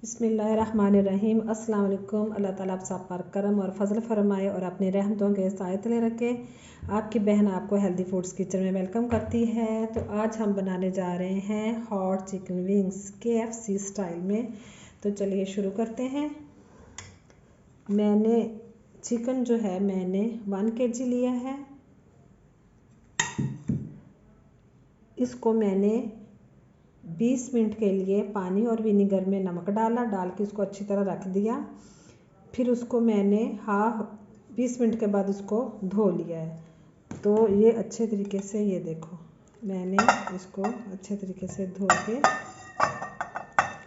बिस्मिल्लाहिर्रहमानिर्रहीम। अस्सलाम वालेकुम। अल्लाह ताला आप सब पर करम और फजल फरमाए और अपनी रहमतों के साए तले रखे। आपकी बहन आपको हेल्दी फूड्स किचन में वेलकम करती है। तो आज हम बनाने जा रहे हैं hot chicken wings KFC style में। तो चलिए शुरू करते हैं। मैंने चिकन जो है मैंने 1 kg लिया है। इसको मैंने 20 मिनट के लिए पानी और विनीगर में नमक डाल के इसको अच्छी तरह रख दिया। फिर उसको मैंने 20 मिनट के बाद इसको धो लिया है। तो ये अच्छे तरीके से, ये देखो मैंने इसको अच्छे तरीके से धो के,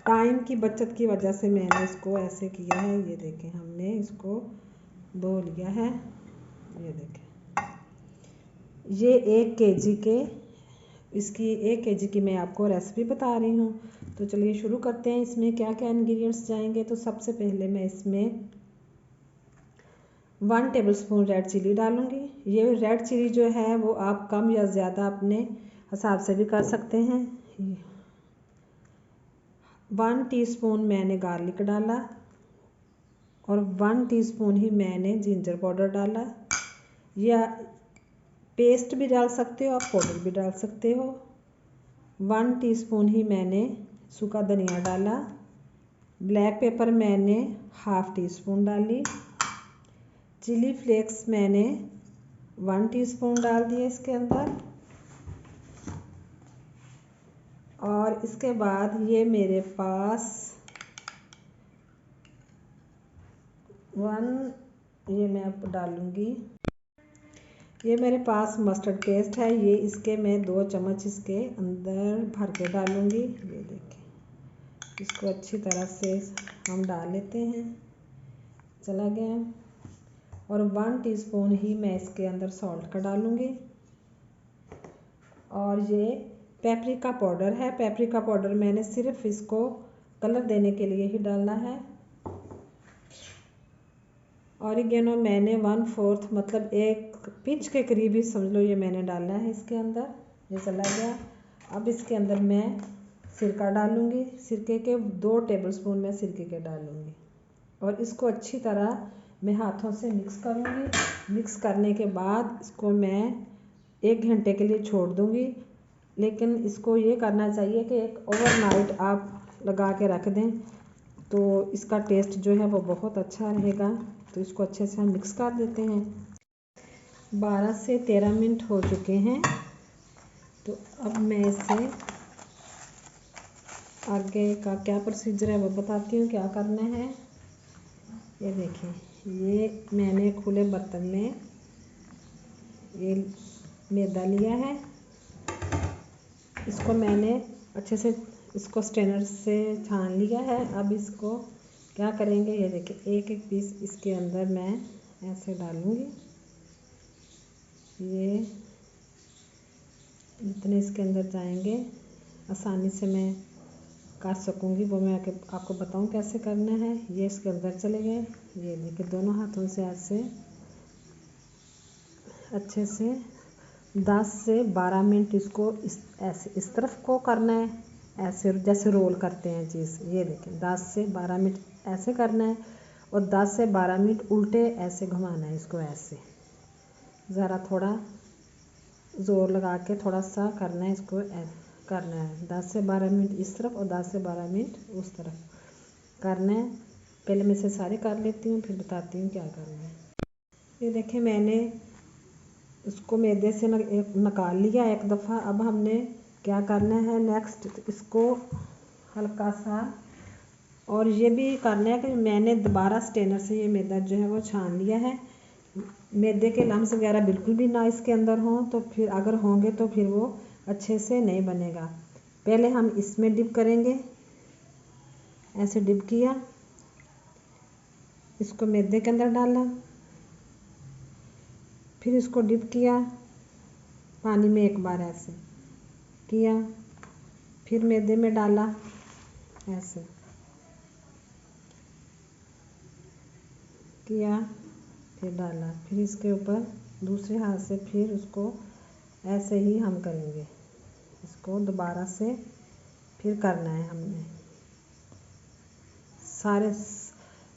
टाइम की बचत की वजह से मैंने इसको ऐसे किया है। ये देखें, हमने इसको धो लिया है। ये देखें, ये 1 kg के, इसकी 1 kg की मैं आपको रेसिपी बता रही हूँ। तो चलिए शुरू करते हैं। इसमें क्या क्या इंग्रेडिएंट्स जाएंगे। तो सबसे पहले मैं इसमें 1 टेबलस्पून रेड चिली डालूंगी। ये रेड चिली जो है वो आप कम या ज़्यादा अपने हिसाब से भी कर सकते हैं। 1 टीस्पून मैंने गार्लिक डाला और 1 टीस्पून ही मैंने जिंजर पाउडर डाला, या पेस्ट भी डाल सकते हो आप, पाउडर भी डाल सकते हो। 1 टीस्पून ही मैंने सूखा धनिया डाला। ब्लैक पेपर मैंने 1/2 टीस्पून डाली। चिली फ्लेक्स मैंने 1 टीस्पून डाल दिए इसके अंदर। और इसके बाद ये मेरे पास ये मैं अब डालूँगी, ये मेरे पास मस्टर्ड पेस्ट है। ये इसके मैं 2 चम्मच इसके अंदर भर के डालूँगी। ये देखें, इसको अच्छी तरह से हम डाल लेते हैं। चला गया। और 1 टीस्पून ही मैं इसके अंदर सॉल्ट का डालूँगी। और ये पेपरिका पाउडर है। पेपरिका पाउडर मैंने सिर्फ इसको कलर देने के लिए ही डालना है। ऑरिगेनो मैंने 1/4, मतलब 1 पिंच के करीब ही समझ लो, ये मैंने डालना है इसके अंदर। ये चला गया। अब इसके अंदर मैं सिरका डालूँगी। सिरके के 2 टेबलस्पून मैं सिरके के डालूँगी और इसको अच्छी तरह मैं हाथों से मिक्स करूँगी। मिक्स करने के बाद इसको मैं 1 घंटे के लिए छोड़ दूँगी। लेकिन इसको ये करना चाहिए कि एक ओवरनाइट आप लगा के रख दें, तो इसका टेस्ट जो है वो बहुत अच्छा रहेगा। तो इसको अच्छे से हम मिक्स कर देते हैं। 12 से 13 मिनट हो चुके हैं। तो अब मैं इसे आगे का क्या प्रोसीजर है वो बताती हूँ, क्या करना है। ये देखें, ये मैंने खुले बर्तन में ये मैदा लिया है। इसको मैंने अच्छे से इसको स्ट्रेनर से छान लिया है। अब इसको क्या करेंगे, ये देखिए, एक एक पीस इसके अंदर मैं ऐसे डालूँगी। ये जितने इसके अंदर जाएंगे आसानी से मैं कर सकूँगी, वो मैं आपको बताऊँ कैसे करना है। ये इसके अंदर चले गए। ये देखिए, दोनों हाथों से ऐसे अच्छे से 10 से 12 मिनट इसको ऐसे इस तरफ को करना है, ऐसे जैसे रोल करते हैं चीज़। ये देखें, 10 से 12 मिनट ऐसे करना है और 10 से 12 मिनट उल्टे ऐसे घुमाना है इसको। ऐसे ज़रा थोड़ा ज़ोर लगा के थोड़ा सा करना है इसको, करना है 10 से 12 मिनट इस तरफ और 10 से 12 मिनट उस तरफ करना है। पहले मैं इसे सारे कर लेती हूँ, फिर बताती हूँ क्या करना है। ये देखें, मैंने इसको मैदे से निकाल लिया एक दफ़ा। अब हमने क्या करना है नेक्स्ट, इसको हल्का सा, और ये भी करना है कि मैंने दोबारा स्ट्रेनर से ये मैदा जो है वो छान लिया है। मैदे के लम्स वगैरह बिल्कुल भी ना इसके अंदर हों, तो फिर अगर होंगे तो फिर वो अच्छे से नहीं बनेगा। पहले हम इसमें डिप करेंगे। ऐसे डिप किया, इसको मैदे के अंदर डाला, फिर इसको डिप किया पानी में, एक बार ऐसे किया, फिर मैदे में डाला, ऐसे किया, फिर डाला, फिर इसके ऊपर दूसरे हाथ से फिर उसको ऐसे ही हम करेंगे। इसको दोबारा से फिर करना है हमने। सारे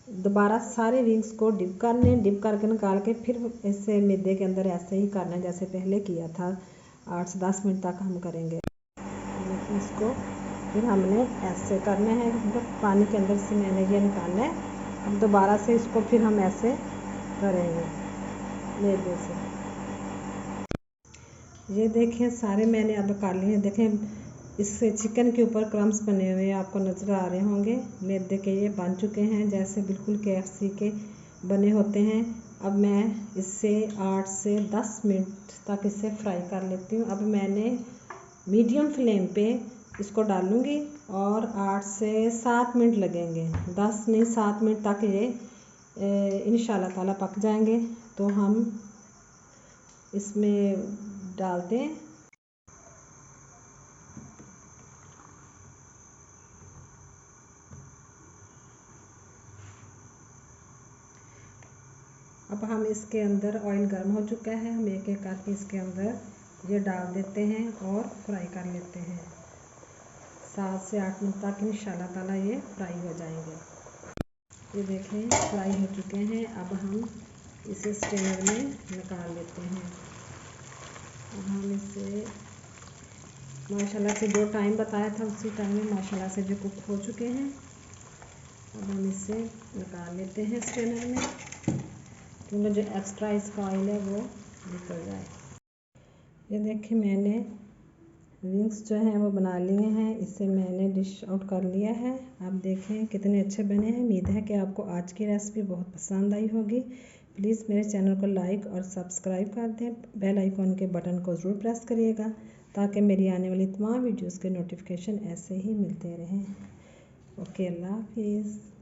दोबारा सारे विंग्स को डिप करने, डिप करके निकाल के फिर ऐसे मैदे के अंदर ऐसे ही करना है जैसे पहले किया था। 8 से 10 मिनट तक हम करेंगे। इसको फिर हमने ऐसे करना है, मतलब पानी के अंदर से मैंने ये निकालना है। अब दोबारा से इसको फिर हम ऐसे करेंगे मैदे से। ये देखें सारे मैंने अब कर लिए। देखें इससे चिकन के ऊपर क्रम्स बने हुए आपको नज़र आ रहे होंगे। मैदे के ये बन चुके हैं जैसे बिल्कुल KFC के बने होते हैं। अब मैं इससे 8 से 10 मिनट तक इसे फ्राई कर लेती हूँ। अब मैंने मीडियम फ्लेम पे इसको डालूँगी और 8 से 7 मिनट लगेंगे। 10 नहीं 7 मिनट तक ये इंशाल्लाह ताला पक जाएंगे। तो हम इसमें डालते हैं। अब हम इसके अंदर ऑयल गर्म हो चुका है। हम एक एक करके इसके अंदर ये डाल देते हैं और फ्राई कर लेते हैं। 7 से 8 मिनट तक इंशाल्लाह ताला ये फ्राई हो जाएंगे। ये देखें फ्राई हो चुके हैं। अब हम इसे स्ट्रेनर में निकाल लेते हैं। अब हम इसे माशाल्लाह से जो टाइम बताया था उसी टाइम में माशाल्लाह से जो कुक हो चुके हैं। अब हम इसे निकाल लेते हैं स्ट्रेनर में, क्योंकि जो एक्स्ट्रा इसका ऑयल है वो निकल जाए। ये देखिए मैंने विंग्स जो हैं वो बना लिए हैं। इसे मैंने डिश आउट कर लिया है। आप देखें कितने अच्छे बने हैं। उम्मीद है कि आपको आज की रेसिपी बहुत पसंद आई होगी। प्लीज़ मेरे चैनल को लाइक और सब्सक्राइब कर दें। बेल आइकॉन के बटन को ज़रूर प्रेस करिएगा ताकि मेरी आने वाली तमाम वीडियोज़ के नोटिफिकेशन ऐसे ही मिलते रहें। ओके, अल्लाह हाफिज़।